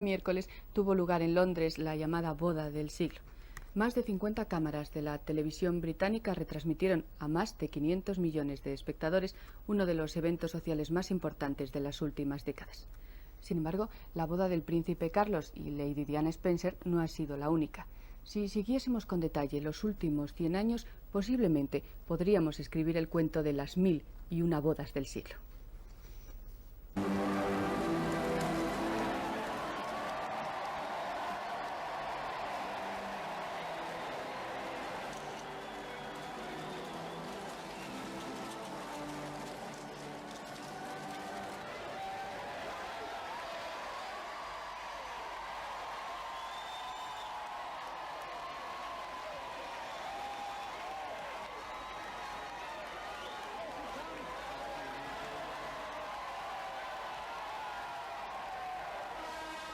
Miércoles tuvo lugar en Londres la llamada boda del siglo. Más de 50 cámaras de la televisión británica retransmitieron a más de 500 millones de espectadores uno de los eventos sociales más importantes de las últimas décadas. Sin embargo, la boda del príncipe Carlos y Lady Diana Spencer no ha sido la única. Si siguiésemos con detalle los últimos 100 años, posiblemente podríamos escribir el cuento de las 1001 bodas del siglo.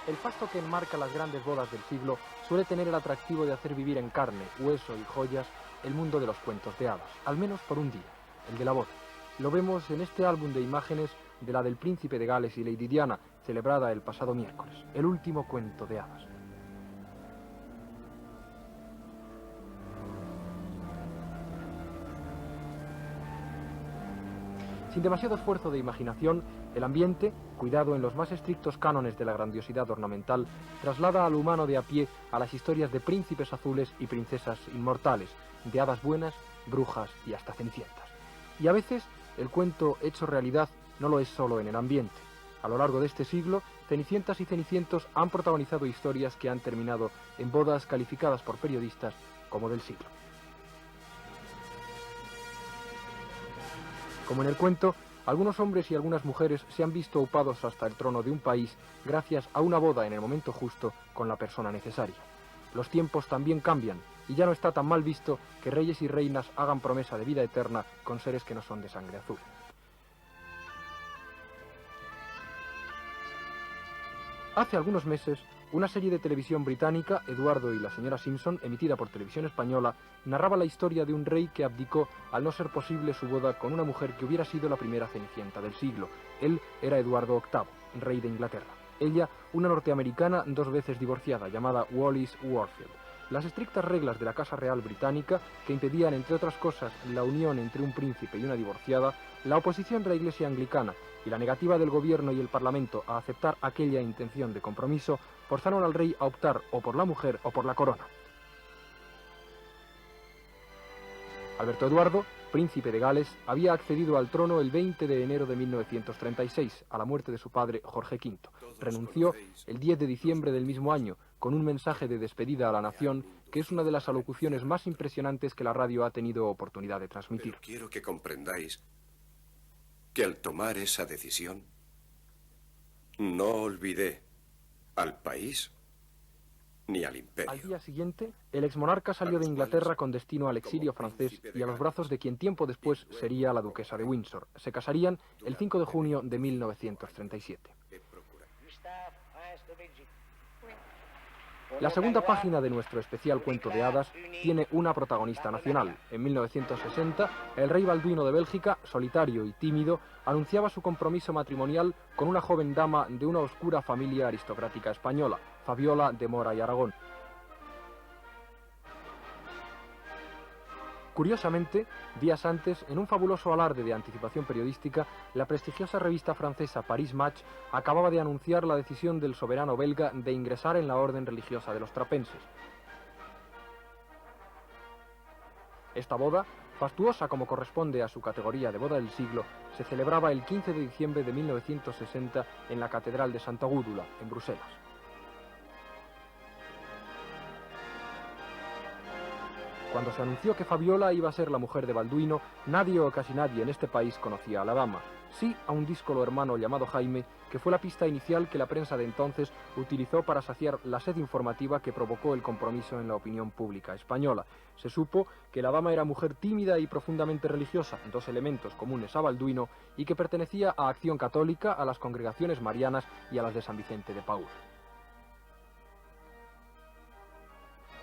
El pasto que enmarca las grandes bodas del siglo suele tener el atractivo de hacer vivir en carne, hueso y joyas el mundo de los cuentos de hadas, al menos por un día, el de la boda. Lo vemos en este álbum de imágenes de la del príncipe de Gales y Lady Diana, celebrada el pasado miércoles, el último cuento de hadas. Sin demasiado esfuerzo de imaginación, el ambiente, cuidado en los más estrictos cánones de la grandiosidad ornamental, traslada al humano de a pie a las historias de príncipes azules y princesas inmortales, de hadas buenas, brujas y hasta cenicientas. Y a veces, el cuento hecho realidad no lo es solo en el ambiente. A lo largo de este siglo, cenicientas y cenicientos han protagonizado historias que han terminado en bodas calificadas por periodistas como del siglo. Como en el cuento, algunos hombres y algunas mujeres se han visto aupados hasta el trono de un país gracias a una boda en el momento justo con la persona necesaria. Los tiempos también cambian y ya no está tan mal visto que reyes y reinas hagan promesa de vida eterna con seres que no son de sangre azul. Hace algunos meses, una serie de televisión británica, Eduardo y la señora Simpson, emitida por Televisión Española, narraba la historia de un rey que abdicó al no ser posible su boda con una mujer que hubiera sido la primera cenicienta del siglo. Él era Eduardo VIII, rey de Inglaterra. Ella, una norteamericana 2 veces divorciada, llamada Wallis Warfield. Las estrictas reglas de la Casa Real británica, que impedían, entre otras cosas, la unión entre un príncipe y una divorciada, la oposición de la Iglesia anglicana y la negativa del gobierno y el Parlamento a aceptar aquella intención de compromiso, forzaron al rey a optar o por la mujer o por la corona. Alberto Eduardo, príncipe de Gales, había accedido al trono el 20 de enero de 1936, a la muerte de su padre Jorge V. Renunció el 10 de diciembre del mismo año, con un mensaje de despedida a la nación, que es una de las alocuciones más impresionantes que la radio ha tenido oportunidad de transmitir. Pero quiero que comprendáis que al tomar esa decisión, no olvidé al país ni al imperio. Al día siguiente, el exmonarca salió de Inglaterra con destino al exilio francés y a los brazos de quien tiempo después sería la duquesa de Windsor. Se casarían el 5 de junio de 1937. La segunda página de nuestro especial cuento de hadas tiene una protagonista nacional. En 1960, el rey Balduino de Bélgica, solitario y tímido, anunciaba su compromiso matrimonial con una joven dama de una oscura familia aristocrática española, Fabiola de Mora y Aragón. Curiosamente, días antes, en un fabuloso alarde de anticipación periodística, la prestigiosa revista francesa Paris Match acababa de anunciar la decisión del soberano belga de ingresar en la orden religiosa de los trapenses. Esta boda, fastuosa como corresponde a su categoría de boda del siglo, se celebraba el 15 de diciembre de 1960 en la Catedral de Santa Gúdula, en Bruselas. Cuando se anunció que Fabiola iba a ser la mujer de Balduino, nadie o casi nadie en este país conocía a la dama. Sí a un díscolo hermano llamado Jaime, que fue la pista inicial que la prensa de entonces utilizó para saciar la sed informativa que provocó el compromiso en la opinión pública española. Se supo que la dama era mujer tímida y profundamente religiosa, 2 elementos comunes a Balduino, y que pertenecía a Acción Católica, a las congregaciones marianas y a las de San Vicente de Paúl.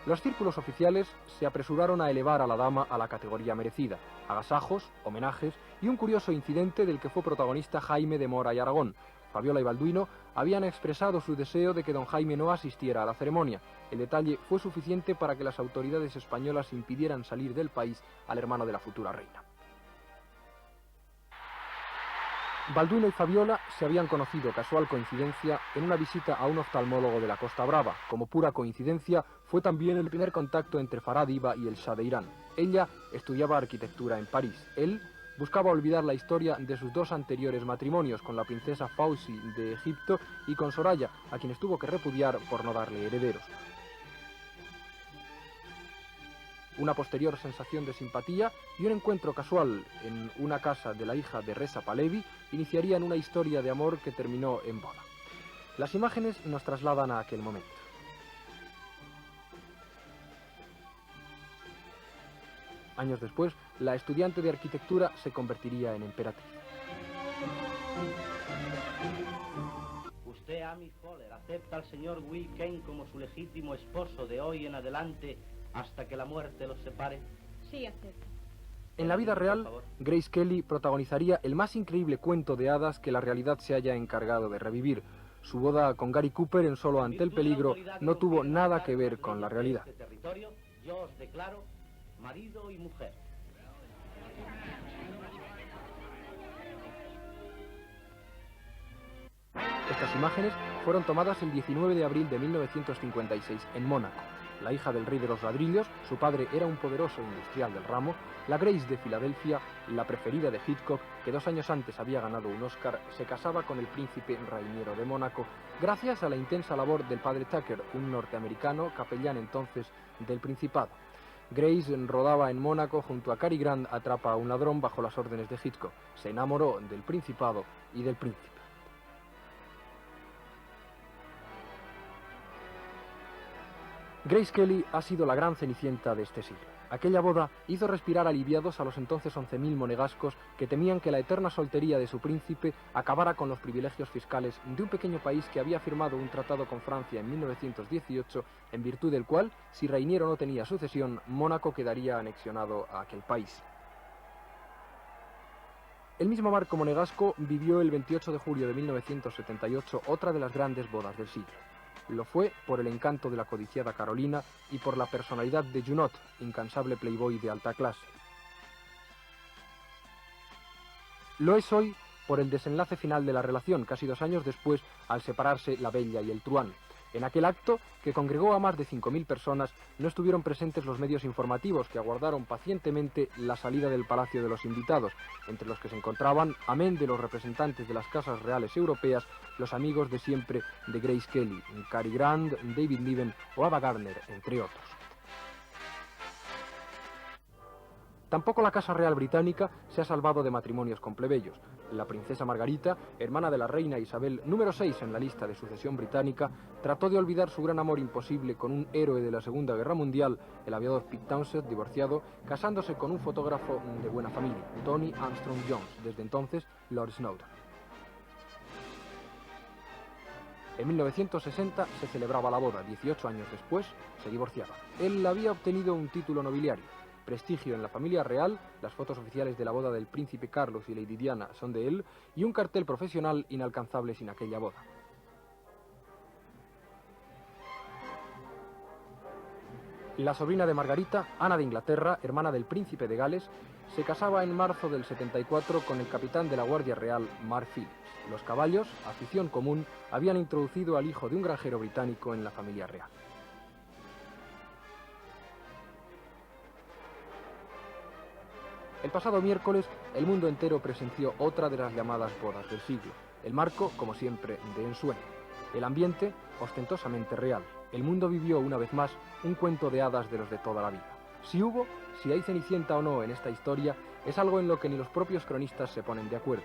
Los círculos oficiales se apresuraron a elevar a la dama a la categoría merecida, agasajos, homenajes y un curioso incidente del que fue protagonista Jaime de Mora y Aragón. Fabiola y Balduino habían expresado su deseo de que don Jaime no asistiera a la ceremonia. El detalle fue suficiente para que las autoridades españolas impidieran salir del país al hermano de la futura reina. Balduino y Fabiola se habían conocido, casual coincidencia, en una visita a un oftalmólogo de la Costa Brava. Como pura coincidencia, fue también el primer contacto entre Farah Diba y el Shah de Irán. Ella estudiaba arquitectura en París. Él buscaba olvidar la historia de sus dos anteriores matrimonios, con la princesa Fauzi de Egipto y con Soraya, a quienes tuvo que repudiar por no darle herederos. Una posterior sensación de simpatía y un encuentro casual en una casa de la hija de Reza Pahlavi iniciarían una historia de amor que terminó en boda. Las imágenes nos trasladan a aquel momento. Años después, la estudiante de arquitectura se convertiría en emperatriz. Usted, Amy Fowler, acepta al señor Will Kane como su legítimo esposo de hoy en adelante hasta que la muerte los separe. Sí, acepto. En la vida real, Grace Kelly protagonizaría el más increíble cuento de hadas que la realidad se haya encargado de revivir. Su boda con Gary Cooper en Solo ante el peligro no tuvo nada que ver con la realidad. Yo os declaro marido y mujer. Estas imágenes fueron tomadas el 19 de abril de 1956 en Mónaco. La hija del rey de los ladrillos, su padre era un poderoso industrial del ramo, la Grace de Filadelfia, la preferida de Hitchcock, que 2 años antes había ganado un Oscar, se casaba con el príncipe Rainiero de Mónaco, gracias a la intensa labor del padre Tucker, un norteamericano capellán entonces del Principado. Grace rodaba en Mónaco junto a Cary Grant atrapa a un ladrón bajo las órdenes de Hitchcock. Se enamoró del Principado y del príncipe. Grace Kelly ha sido la gran cenicienta de este siglo. Aquella boda hizo respirar aliviados a los entonces 11.000 monegascos que temían que la eterna soltería de su príncipe acabara con los privilegios fiscales de un pequeño país que había firmado un tratado con Francia en 1918, en virtud del cual, si Rainiero no tenía sucesión, Mónaco quedaría anexionado a aquel país. El mismo Marco Monegasco vivió el 28 de julio de 1978 otra de las grandes bodas del siglo. Lo fue por el encanto de la codiciada Carolina y por la personalidad de Junot, incansable playboy de alta clase. Lo es hoy por el desenlace final de la relación, casi 2 años después, al separarse la Bella y el Truán. En aquel acto, que congregó a más de 5.000 personas, no estuvieron presentes los medios informativos que aguardaron pacientemente la salida del palacio de los invitados, entre los que se encontraban, amén de los representantes de las casas reales europeas, los amigos de siempre de Grace Kelly, Cary Grant, David Niven o Ava Gardner, entre otros. Tampoco la Casa Real Británica se ha salvado de matrimonios con plebeyos. La princesa Margarita, hermana de la reina Isabel, número 6 en la lista de sucesión británica, trató de olvidar su gran amor imposible con un héroe de la Segunda Guerra Mundial, el aviador Pete Townshend, divorciado, casándose con un fotógrafo de buena familia, Tony Armstrong Jones, desde entonces Lord Snowdon. En 1960 se celebraba la boda, 18 años después se divorciaba. Él había obtenido un título nobiliario, prestigio en la familia real, las fotos oficiales de la boda del príncipe Carlos y Lady Diana son de él, y un cartel profesional inalcanzable sin aquella boda. La sobrina de Margarita, Ana de Inglaterra, hermana del príncipe de Gales, se casaba en marzo del 74 con el capitán de la Guardia Real, Mark Phillips. Los caballos, afición común, habían introducido al hijo de un granjero británico en la familia real. El pasado miércoles, el mundo entero presenció otra de las llamadas bodas del siglo. El marco, como siempre, de ensueño. El ambiente, ostentosamente real. El mundo vivió una vez más un cuento de hadas de los de toda la vida. Si hubo, si hay Cenicienta o no en esta historia, es algo en lo que ni los propios cronistas se ponen de acuerdo.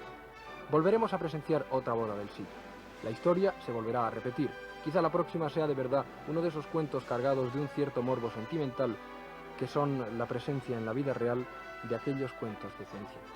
Volveremos a presenciar otra boda del siglo. La historia se volverá a repetir. Quizá la próxima sea de verdad uno de esos cuentos cargados de un cierto morbo sentimental que son la presencia en la vida real de aquellos cuentos de Cenicienta.